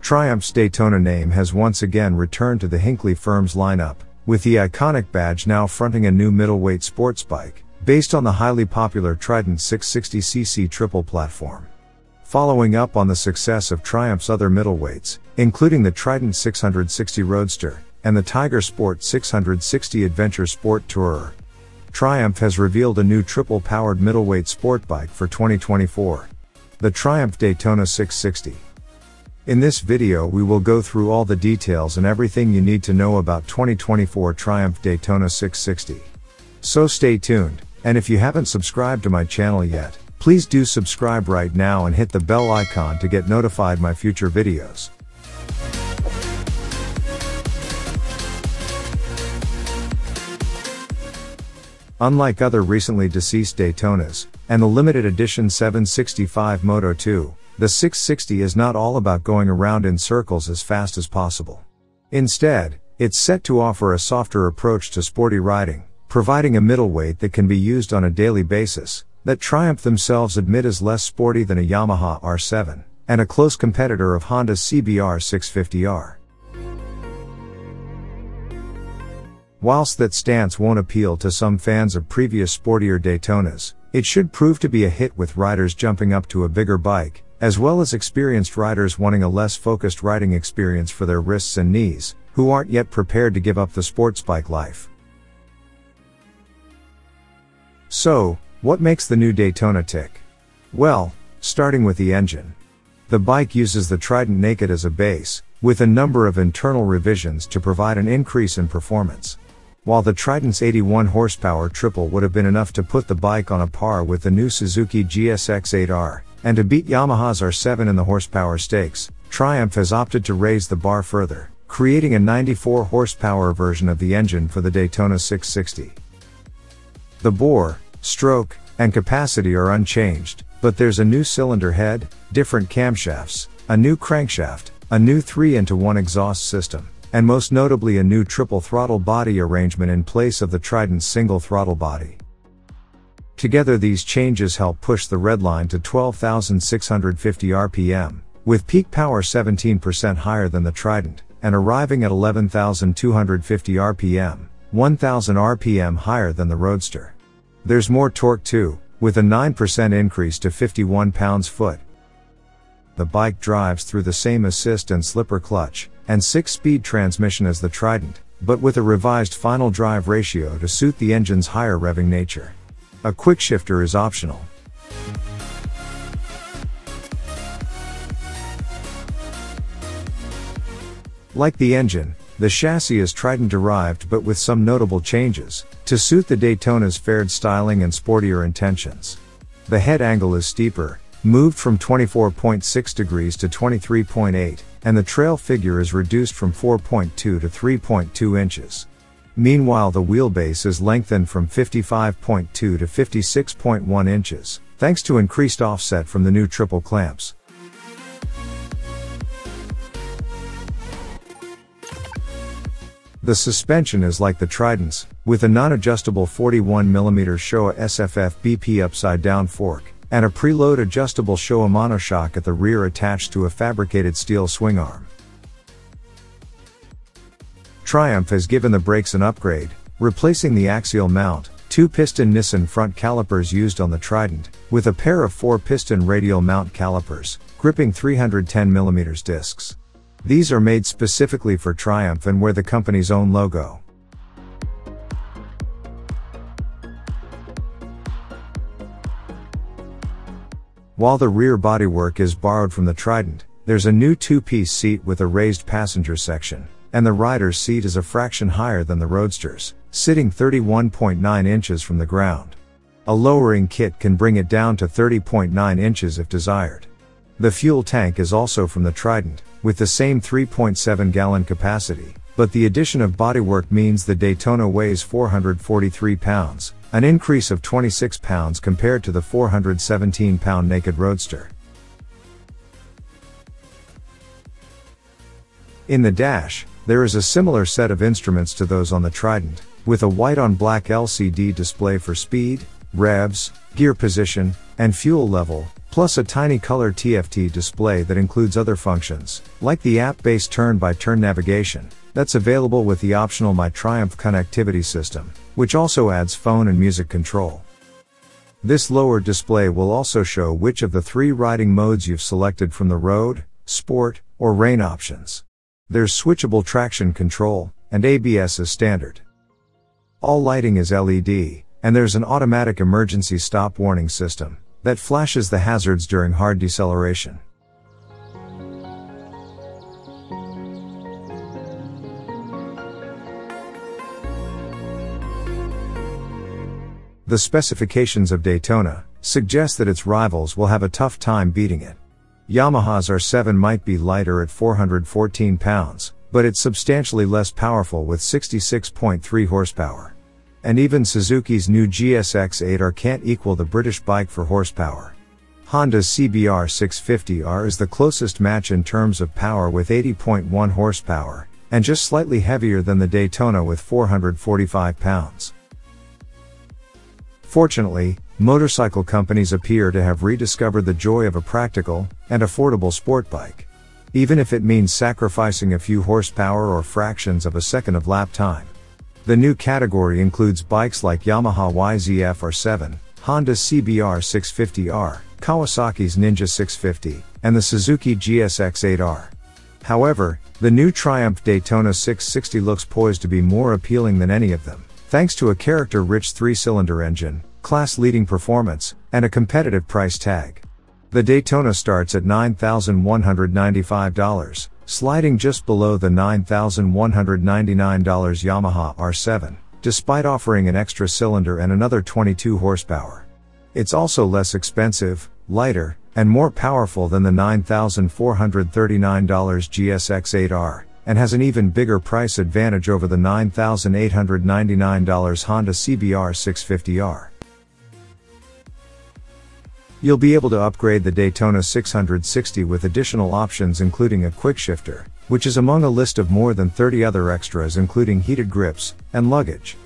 Triumph's Daytona name has once again returned to the Hinckley firm's lineup, with the iconic badge now fronting a new middleweight sports bike, based on the highly popular Trident 660cc triple platform. Following up on the success of Triumph's other middleweights, including the Trident 660 Roadster, and the Tiger Sport 660 Adventure Sport Tourer, Triumph has revealed a new triple-powered middleweight sport bike for 2024. The Triumph Daytona 660. In this video we will go through all the details and everything you need to know about 2024 Triumph Daytona 660. So stay tuned, and if you haven't subscribed to my channel yet, please do subscribe right now and hit the bell icon to get notified my future videos. Unlike other recently deceased Daytonas, and the limited edition 765 Moto 2, the 660 is not all about going around in circles as fast as possible. Instead, it's set to offer a softer approach to sporty riding, providing a middleweight that can be used on a daily basis, that Triumph themselves admit is less sporty than a Yamaha R7, and a close competitor of Honda's CBR 650R. Whilst that stance won't appeal to some fans of previous sportier Daytonas, it should prove to be a hit with riders jumping up to a bigger bike, as well as experienced riders wanting a less focused riding experience for their wrists and knees, who aren't yet prepared to give up the sports bike life. So, what makes the new Daytona tick? Well, starting with the engine. The bike uses the Trident Naked as a base, with a number of internal revisions to provide an increase in performance. While the Trident's 81 horsepower triple would have been enough to put the bike on a par with the new Suzuki GSX-8R, and to beat Yamaha's R7 in the horsepower stakes, Triumph has opted to raise the bar further, creating a 94 horsepower version of the engine for the Daytona 660. The bore, stroke, and capacity are unchanged, but there's a new cylinder head, different camshafts, a new crankshaft, a new 3-into-1 exhaust system, and most notably a new triple throttle body arrangement in place of the Trident's single throttle body. Together these changes help push the redline to 12,650 RPM, with peak power 17% higher than the Trident, and arriving at 11,250 RPM, 1,000 RPM higher than the Roadster. There's more torque too, with a 9% increase to 51 pounds-foot. The bike drives through the same assist and slipper clutch, and 6-speed transmission as the Trident, but with a revised final drive ratio to suit the engine's higher revving nature. A quickshifter is optional. Like the engine, the chassis is Trident-derived but with some notable changes, to suit the Daytona's fared styling and sportier intentions. The head angle is steeper, moved from 24.6 degrees to 23.8, and the trail figure is reduced from 4.2 to 3.2 inches. Meanwhile the wheelbase is lengthened from 55.2 to 56.1 inches, thanks to increased offset from the new triple clamps. The suspension is like the Trident's, with a non-adjustable 41mm Showa SFF BP upside-down fork, and a preload adjustable Showa monoshock at the rear attached to a fabricated steel swing arm. Triumph has given the brakes an upgrade, replacing the axial mount, 2-piston Nissan front calipers used on the Trident, with a pair of 4-piston radial mount calipers, gripping 310mm discs. These are made specifically for Triumph and wear the company's own logo. While the rear bodywork is borrowed from the Trident, there's a new 2-piece seat with a raised passenger section, and the rider's seat is a fraction higher than the Roadster's, sitting 31.9 inches from the ground. A lowering kit can bring it down to 30.9 inches if desired. The fuel tank is also from the Trident, with the same 3.7-gallon capacity, but the addition of bodywork means the Daytona weighs 443 pounds, an increase of 26 pounds compared to the 417-pound Naked Roadster. In the dash, there is a similar set of instruments to those on the Trident, with a white-on-black LCD display for speed, revs, gear position, and fuel level, plus a tiny color TFT display that includes other functions, like the app-based turn-by-turn navigation, that's available with the optional My Triumph connectivity system, which also adds phone and music control. This lower display will also show which of the 3 riding modes you've selected from the road, sport, or rain options. There's switchable traction control, and ABS is standard. All lighting is LED, and there's an automatic emergency stop warning system that flashes the hazards during hard deceleration. The specifications of Daytona suggest that its rivals will have a tough time beating it. Yamaha's R7 might be lighter at 414 pounds, but it's substantially less powerful with 66.3 horsepower. And even Suzuki's new GSX-8R can't equal the British bike for horsepower. Honda's CBR 650R is the closest match in terms of power with 80.1 horsepower, and just slightly heavier than the Daytona with 445 pounds. Fortunately, motorcycle companies appear to have rediscovered the joy of a practical and affordable sport bike, even if it means sacrificing a few horsepower or fractions of a second of lap time. The new category includes bikes like Yamaha YZF R7, Honda's CBR 650R, Kawasaki's Ninja 650, and the Suzuki GSX-8R. However, the new Triumph Daytona 660 looks poised to be more appealing than any of them, thanks to a character-rich 3-cylinder engine, class-leading performance, and a competitive price tag. The Daytona starts at $9,195, sliding just below the $9,199 Yamaha R7, despite offering an extra cylinder and another 22 horsepower. It's also less expensive, lighter, and more powerful than the $9,439 GSX-8R, and has an even bigger price advantage over the $9,899 Honda CBR 650R. You'll be able to upgrade the Daytona 660 with additional options including a quick shifter, which is among a list of more than 30 other extras including heated grips and luggage.